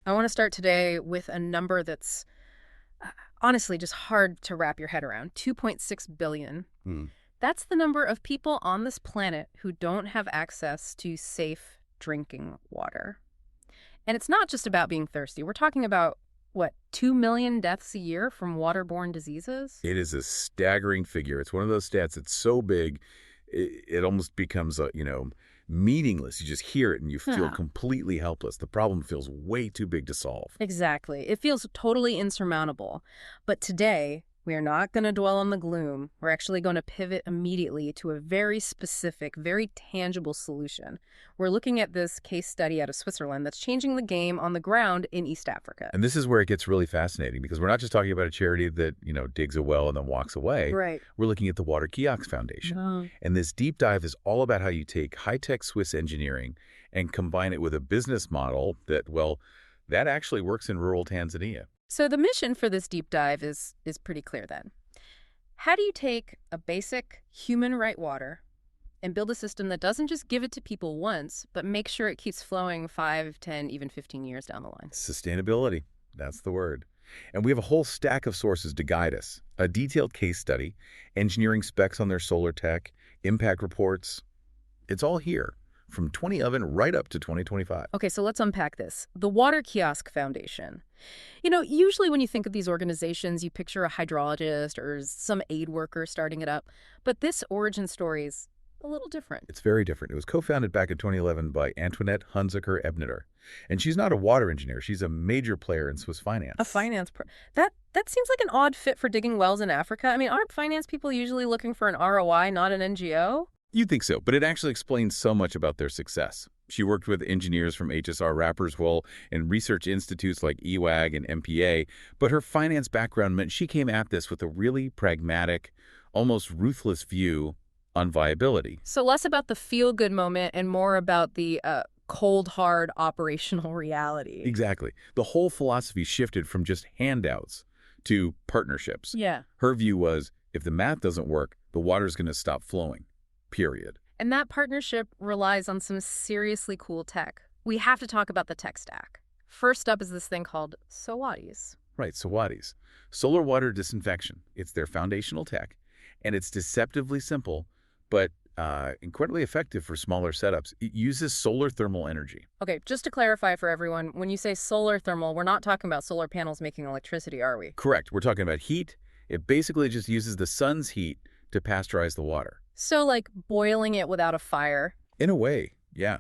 I want to start today with a number that's honestly just hard to wrap your head around. 2.6 billion. Hmm. That's the number of people on this planet who don't have access to safe drinking water. And it's not just about being thirsty. We're talking about, what, 2 million deaths a year from waterborne diseases? It is a staggering figure. It's one of those stats that's so big, it almost becomes, meaningless. You just hear it and you feel Yeah, completely helpless. The problem feels way too big to solve. exactly. It feels totally insurmountable. But today, we are not going to dwell on the gloom. We're actually going to pivot immediately to a very specific, very tangible solution. We're looking at this case study out of Switzerland that's changing the game on the ground in East Africa. And this is where it gets really fascinating because we're not just talking about a charity that, digs a well and then walks away. Right. We're looking at the Waterkiosk Foundation. Oh. And this deep dive is all about how you take high-tech Swiss engineering and combine it with a business model that, well, that actually works in rural Tanzania. So the mission for this deep dive is pretty clear then. How do you take a basic human right water and build a system that doesn't just give it to people once, but make sure it keeps flowing 5, 10, even 15 years down the line? Sustainability, that's the word. And we have a whole stack of sources to guide us. A detailed case study, engineering specs on their solar tech, impact reports. It's all here, from 2011 right up to 2025. Okay, so let's unpack this. The Waterkiosk Foundation. Usually when you think of these organizations, you picture a hydrologist or some aid worker starting it up. But this origin story is a little different. It's very different. It was co-founded back in 2011 by Antoinette Hunziker-Ebneter. And she's not a water engineer. She's a major player in Swiss finance. A finance that seems like an odd fit for digging wells in Africa. I mean, aren't finance people usually looking for an ROI, not an NGO? You'd think so, but it actually explains so much about their success. She worked with engineers from HSR Rapperswil and research institutes like EWAG and MPA, but her finance background meant she came at this with a really pragmatic, almost ruthless view on viability. So less about the feel-good moment and more about the cold, hard operational reality. Exactly. The whole philosophy shifted from just handouts to partnerships. Yeah. Her view was, if the math doesn't work, the water's going to stop flowing, period. And that partnership relies on some seriously cool tech. We have to talk about the tech stack. First up is this thing called Sawadis. Right, Sawadis. Solar water disinfection. It's their foundational tech, and it's deceptively simple, but incredibly effective for smaller setups. It uses solar thermal energy. Okay, just to clarify for everyone, when you say solar thermal, we're not talking about solar panels making electricity, are we? Correct. We're talking about heat. It basically just uses the sun's heat to pasteurize the water. So like boiling it without a fire. In a way, yeah.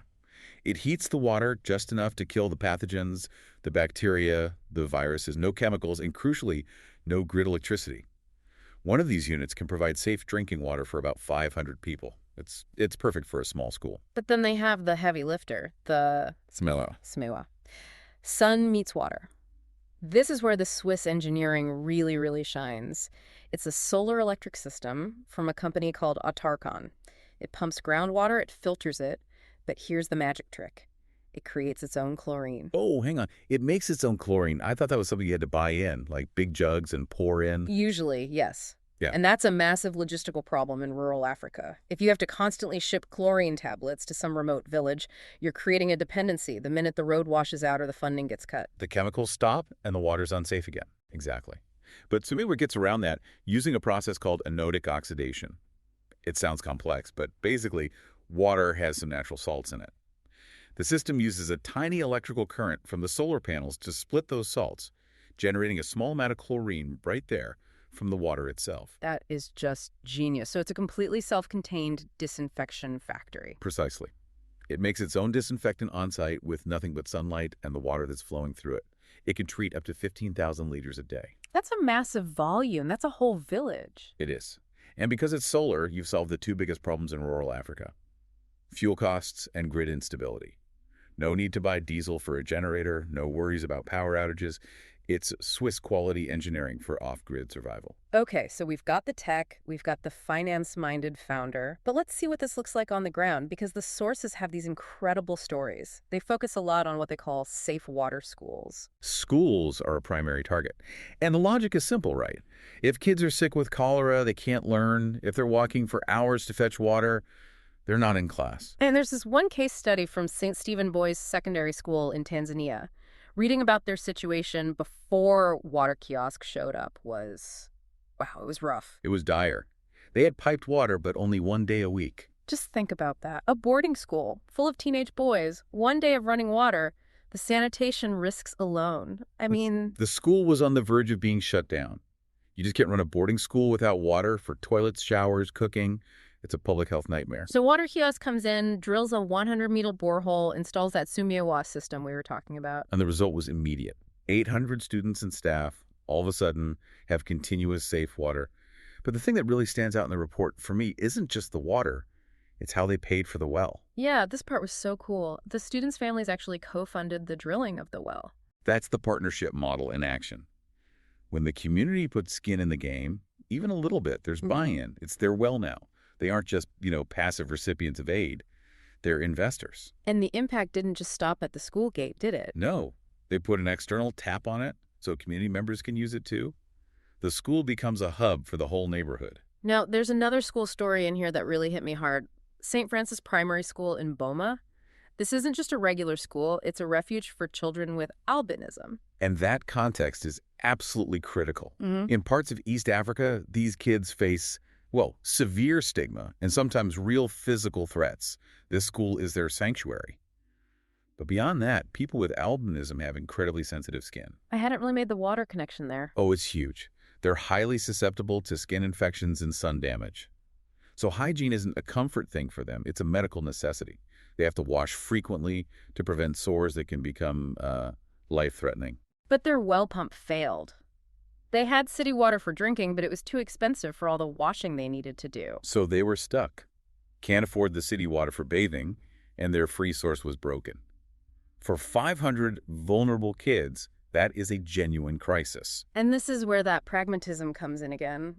It heats the water just enough to kill the pathogens, the bacteria, the viruses, no chemicals, and crucially, no grid electricity. One of these units can provide safe drinking water for about 500 people. It's perfect for a small school. But then they have the heavy lifter, the Smello. Smewa. Sun meets water. This is where the Swiss engineering really, really shines. It's a solar electric system from a company called Autarkon. It pumps groundwater, it filters it, but here's the magic trick. It creates its own chlorine. Oh, hang on. It makes its own chlorine. I thought that was something you had to buy in, like big jugs and pour in. Usually, yes. Yeah. And that's a massive logistical problem in rural Africa. If you have to constantly ship chlorine tablets to some remote village, you're creating a dependency the minute the road washes out or the funding gets cut. The chemicals stop and the water's unsafe again. Exactly. But Sumiwa gets around that using a process called anodic oxidation. It sounds complex, but basically, water has some natural salts in it. The system uses a tiny electrical current from the solar panels to split those salts, generating a small amount of chlorine right there from the water itself. That is just genius. So it's a completely self-contained disinfection factory. Precisely. It makes its own disinfectant on-site with nothing but sunlight and the water that's flowing through it. It can treat up to 15,000 liters a day. That's a massive volume. That's a whole village. It is. And because it's solar, you've solved the two biggest problems in rural Africa: fuel costs and grid instability. No need to buy diesel for a generator, no worries about power outages. It's Swiss quality engineering for off-grid survival. Okay, so we've got the tech, we've got the finance-minded founder, but let's see what this looks like on the ground because the sources have these incredible stories. They focus a lot on what they call safe water schools. Schools are a primary target. And the logic is simple, right? If kids are sick with cholera, they can't learn. If they're walking for hours to fetch water, they're not in class. And there's this one case study from St. Stephen Boys Secondary School in Tanzania. Reading about their situation before Waterkiosk showed up was, wow, it was rough. It was dire. They had piped water, but only 1 day a week. Just think about that. A boarding school full of teenage boys, 1 day of running water, the sanitation risks alone. I mean, The school was on the verge of being shut down. You just can't run a boarding school without water for toilets, showers, cooking. It's a public health nightmare. so Water Kiosk comes in, drills a 100-meter borehole, installs that Sumiawa system we were talking about. And the result was immediate. 800 students and staff all of a sudden have continuous safe water. But the thing that really stands out in the report for me isn't just the water, it's how they paid for the well. Yeah, this part was so cool. The students' families actually co-funded the drilling of the well. That's the partnership model in action. When the community puts skin in the game, even a little bit, there's buy-in. It's their well now. They aren't just, passive recipients of aid. They're investors. And the impact didn't just stop at the school gate, did it? No, they put an external tap on it so community members can use it too. The school becomes a hub for the whole neighborhood. Now, there's another school story in here that really hit me hard. St. Francis Primary School in Boma. This isn't just a regular school, it's a refuge for children with albinism. And that context is absolutely critical. Mm-hmm. In parts of East Africa, these kids face, severe stigma and sometimes real physical threats. This school is their sanctuary. But beyond that, people with albinism have incredibly sensitive skin. I hadn't really made the water connection there. Oh, it's huge. They're highly susceptible to skin infections and sun damage. So hygiene isn't a comfort thing for them, it's a medical necessity. They have to wash frequently to prevent sores that can become life-threatening. But their well pump failed. They had city water for drinking, but it was too expensive for all the washing they needed to do. So they were stuck. Can't afford the city water for bathing, and their free source was broken. For 500 vulnerable kids, that is a genuine crisis. And this is where that pragmatism comes in again.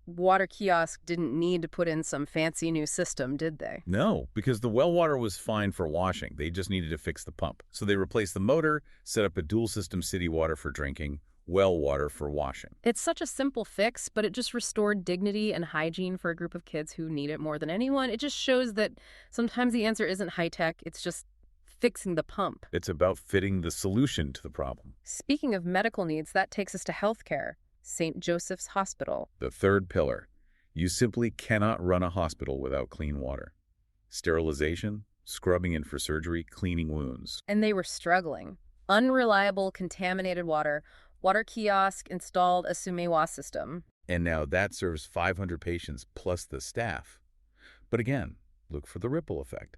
Water Kiosk didn't need to put in some fancy new system, did they? No, because the well water was fine for washing. They just needed to fix the pump. So they replaced the motor, set up a dual system city water for drinking, well water for washing. It's such a simple fix, but it just restored dignity and hygiene for a group of kids who need it more than anyone. It just shows that sometimes the answer isn't high-tech, it's just fixing the pump. It's about fitting the solution to the problem. Speaking of medical needs, that takes us to healthcare. St. Joseph's Hospital. The third pillar. You simply cannot run a hospital without clean water. Sterilization, scrubbing in for surgery, cleaning wounds. And they were struggling. Unreliable, contaminated water. Water Kiosk installed a Sumewa system. And now that serves 500 patients plus the staff. But again, look for the ripple effect.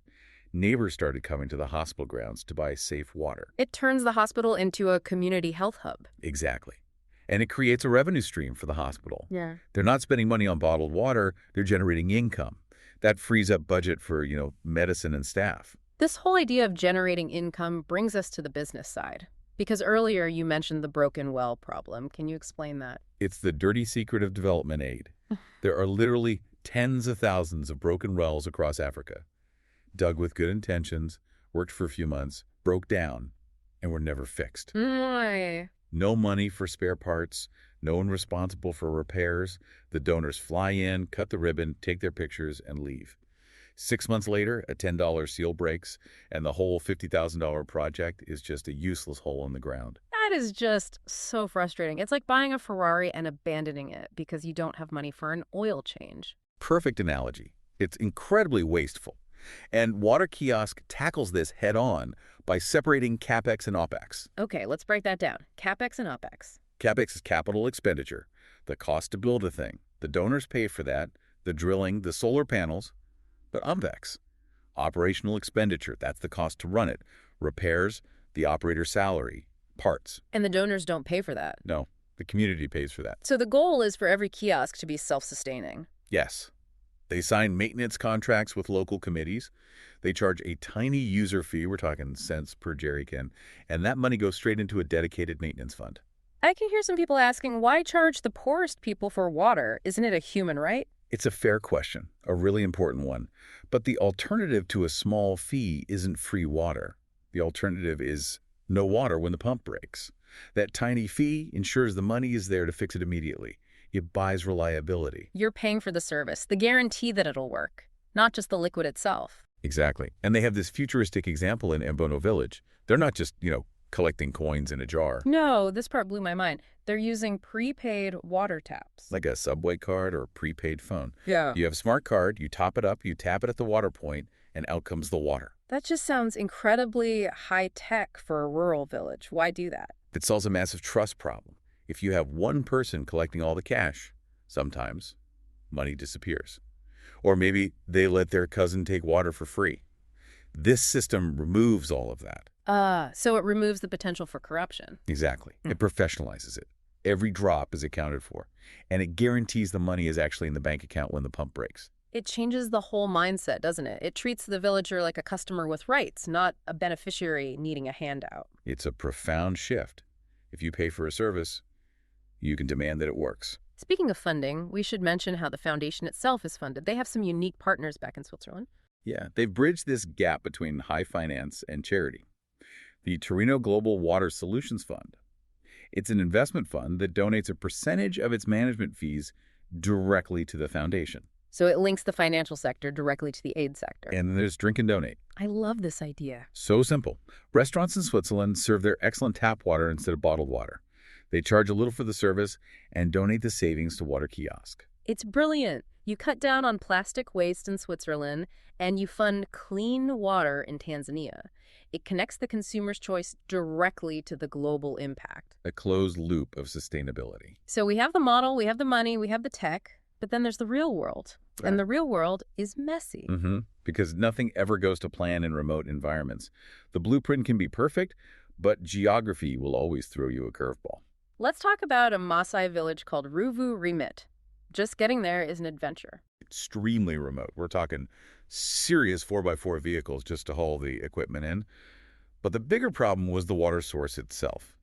Neighbors started coming to the hospital grounds to buy safe water. It turns the hospital into a community health hub. Exactly. And it creates a revenue stream for the hospital. Yeah. They're not spending money on bottled water, they're generating income. That frees up budget for, medicine and staff. This whole idea of generating income brings us to the business side. Because earlier you mentioned the broken well problem. Can you explain that? It's the dirty secret of development aid. There are literally tens of thousands of broken wells across Africa. Dug with good intentions, worked for a few months, broke down, and were never fixed. No money for spare parts, no one responsible for repairs. The donors fly in, cut the ribbon, take their pictures, and leave. 6 months later, a $10 seal breaks, and the whole $50,000 project is just a useless hole in the ground. That is just so frustrating. It's like buying a Ferrari and abandoning it because you don't have money for an oil change. Perfect analogy. It's incredibly wasteful. And Water Kiosk tackles this head-on by separating CapEx and OpEx. Okay, let's break that down. CapEx and OpEx. CapEx is capital expenditure, the cost to build a thing. The donors pay for that, the drilling, the solar panels. But OpEx, operational expenditure, that's the cost to run it. Repairs, the operator's salary, parts. And the donors don't pay for that. No, the community pays for that. So the goal is for every kiosk to be self-sustaining. Yes. They sign maintenance contracts with local committees. They charge a tiny user fee, we're talking cents per jerrycan, and that money goes straight into a dedicated maintenance fund. I can hear some people asking, why charge the poorest people for water? Isn't it a human right? It's a fair question, a really important one. But the alternative to a small fee isn't free water. The alternative is no water when the pump breaks. That tiny fee ensures the money is there to fix it immediately. It buys reliability. You're paying for the service, the guarantee that it'll work, not just the liquid itself. Exactly. And they have this futuristic example in Mbono Village. They're not just, collecting coins in a jar, No, this part blew my mind. They're using prepaid water taps. like a subway card or a prepaid phone. Yeah. You have a smart card, you top it up, you tap it at the water point, and out comes the water. That just sounds incredibly high-tech for a rural village. Why do that? It solves a massive trust problem. If you have one person collecting all the cash, sometimes money disappears. Or maybe they let their cousin take water for free. This system removes all of that. So it removes the potential for corruption. Exactly. It professionalizes it. Every drop is accounted for, and it guarantees the money is actually in the bank account when the pump breaks. It changes the whole mindset, doesn't it? It treats the villager like a customer with rights, not a beneficiary needing a handout. It's a profound shift. If you pay for a service, you can demand that it works. Speaking of funding, we should mention how the foundation itself is funded. They have some unique partners back in Switzerland. Yeah, they've bridged this gap between high finance and charity. The Torino Global Water Solutions Fund. It's an investment fund that donates a percentage of its management fees directly to the foundation. So it links the financial sector directly to the aid sector. And then there's Drink and Donate. I love this idea. So simple. Restaurants in Switzerland serve their excellent tap water instead of bottled water. They charge a little for the service and donate the savings to Waterkiosk. It's brilliant. You cut down on plastic waste in Switzerland, and you fund clean water in Tanzania. It connects the consumer's choice directly to the global impact. A closed loop of sustainability. So we have the model, we have the money, we have the tech, but then there's the real world. And the real world is messy. Because nothing ever goes to plan in remote environments. The blueprint can be perfect, but geography will always throw you a curveball. Let's talk about a Maasai village called Ruvu Remit. Just getting there is an adventure. Extremely remote. We're talking serious 4x4 vehicles just to haul the equipment in. But the bigger problem was the water source itself,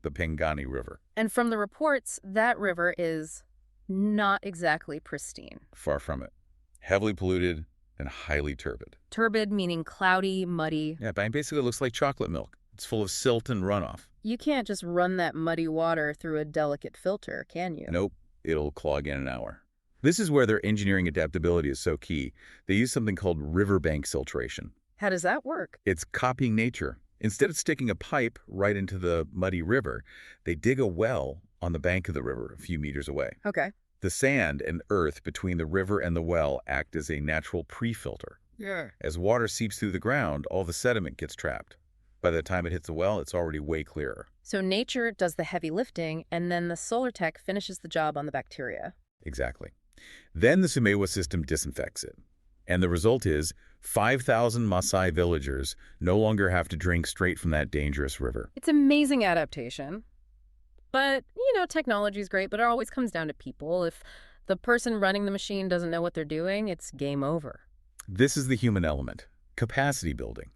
the Pangani River. And from the reports, that river is not exactly pristine. Far from it. Heavily polluted and highly turbid. Turbid meaning cloudy, muddy. Yeah, it basically looks like chocolate milk. It's full of silt and runoff. You can't just run that muddy water through a delicate filter, can you? Nope, it'll clog in an hour. This is where their engineering adaptability is so key. They use something called riverbank siltration. How does that work? It's copying nature. Instead of sticking a pipe right into the muddy river, they dig a well on the bank of the river a few meters away. Okay. The sand and earth between the river and the well act as a natural pre-filter. Yeah. As water seeps through the ground, all the sediment gets trapped. By the time it hits the well, it's already way clearer. So nature does the heavy lifting, and then the solar tech finishes the job on the bacteria. Exactly. Then the Sumewa system disinfects it. And the result is 5,000 Maasai villagers no longer have to drink straight from that dangerous river. It's amazing adaptation. But, technology is great, but it always comes down to people. If the person running the machine doesn't know what they're doing, it's game over. This is the human element, capacity building.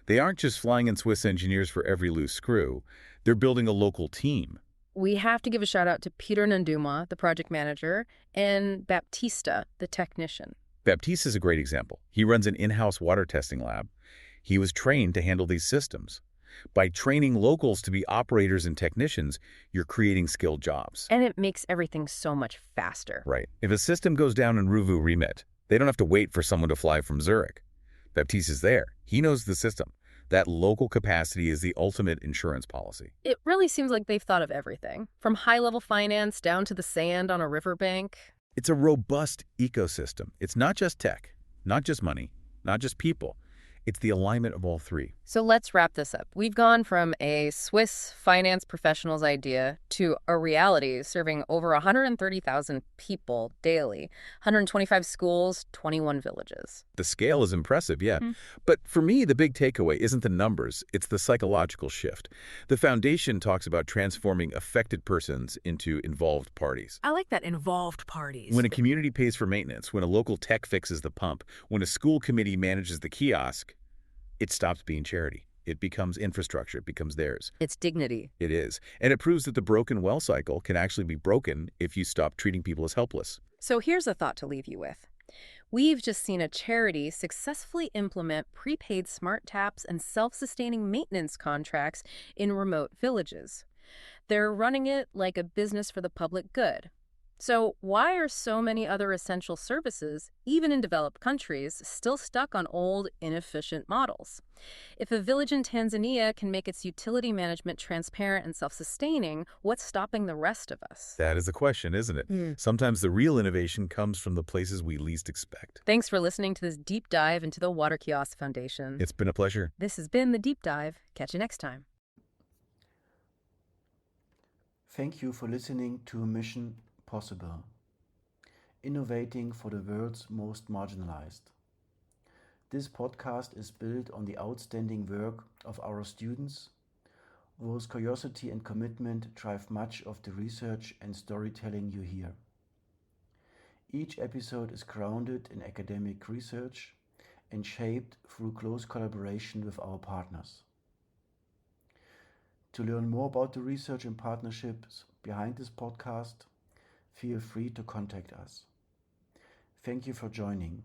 They aren't just flying in Swiss engineers for every loose screw. They're building a local team. We have to give a shout out to Peter Nanduma, the project manager, and Baptista, the technician. Baptiste is a great example. He runs an in-house water testing lab. He was trained to handle these systems. By training locals to be operators and technicians, you're creating skilled jobs. And it makes everything so much faster. Right. If a system goes down in Ruvu Remit, they don't have to wait for someone to fly from Zurich. Baptiste is there. He knows the system. That local capacity is the ultimate insurance policy. It really seems like they've thought of everything, from high-level finance down to the sand on a riverbank. It's a robust ecosystem. It's not just tech, not just money, not just people. It's the alignment of all three. So let's wrap this up. We've gone from a Swiss finance professional's idea to a reality serving over 130,000 people daily, 125 schools, 21 villages. The scale is impressive, yeah. But for me, the big takeaway isn't the numbers, it's the psychological shift. The foundation talks about transforming affected persons into involved parties. I like that, involved parties. When a community pays for maintenance, when a local tech fixes the pump, when a school committee manages the kiosk, it stops being charity. It becomes infrastructure. It becomes theirs. It's dignity. It is. And it proves that the broken well cycle can actually be broken if you stop treating people as helpless. So here's a thought to leave you with. We've just seen a charity successfully implement prepaid smart taps and self-sustaining maintenance contracts in remote villages. They're running it like a business for the public good. So, why are so many other essential services, even in developed countries, still stuck on old, inefficient models? If a village in Tanzania can make its utility management transparent and self sustaining, what's stopping the rest of us? That is the question, isn't it? Sometimes the real innovation comes from the places we least expect. Thanks for listening to this deep dive into the Waterkiosk Foundation. It's been a pleasure. This has been the Deep Dive. Catch you next time. Thank you for listening to Mission Possible, innovating for the world's most marginalized. This podcast is built on the outstanding work of our students, whose curiosity and commitment drive much of the research and storytelling you hear. Each episode is grounded in academic research and shaped through close collaboration with our partners. To learn more about the research and partnerships behind this podcast, feel free to contact us. Thank you for joining.